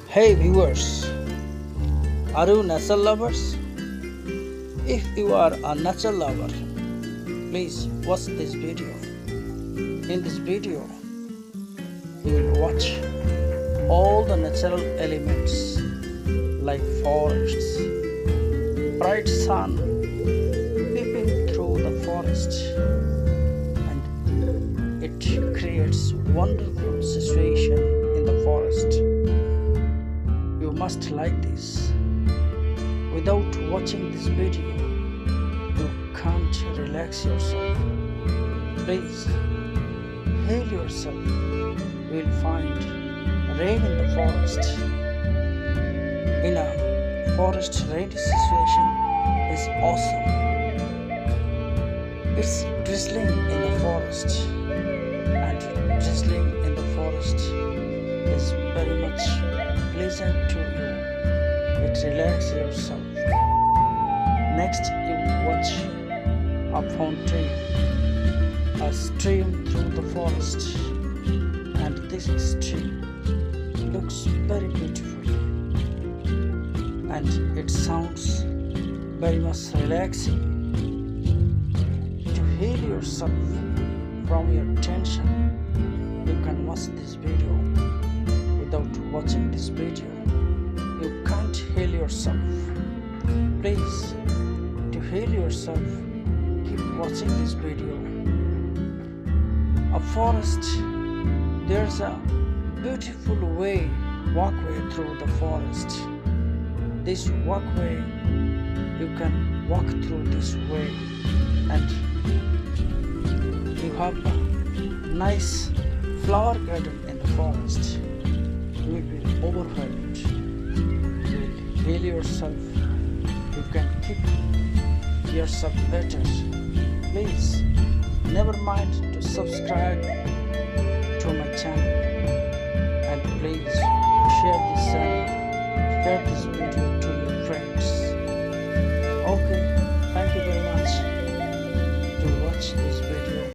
Hey viewers, are you nature lovers? If you are a nature lover, please watch this video. In this video, you will watch all the natural elements like forests, bright sun peeping through the forest, and it creates wonderful situation in the forest. You must like this. Without watching this video, you can't relax yourself. Please heal yourself. You will find rain in the forest. In a forest rainy situation is awesome. It's drizzling in the forest, and drizzling in the forest is very much pleasant to you. It relaxes yourself. Next, you watch a fountain, a stream through the forest, and this stream looks very beautiful, and it sounds very much relaxing. To heal yourself from your tension, you can watch this video. Without watching this video, you can't heal yourself. Please, to heal yourself, keep watching this video. A forest, there's a beautiful walkway through the forest. This walkway, you can walk through this way, and you have a nice flower garden in the forest. You will be overwhelmed. You will heal yourself. You can keep yourself better. Please, never mind to subscribe to my channel, and please share this channel, share this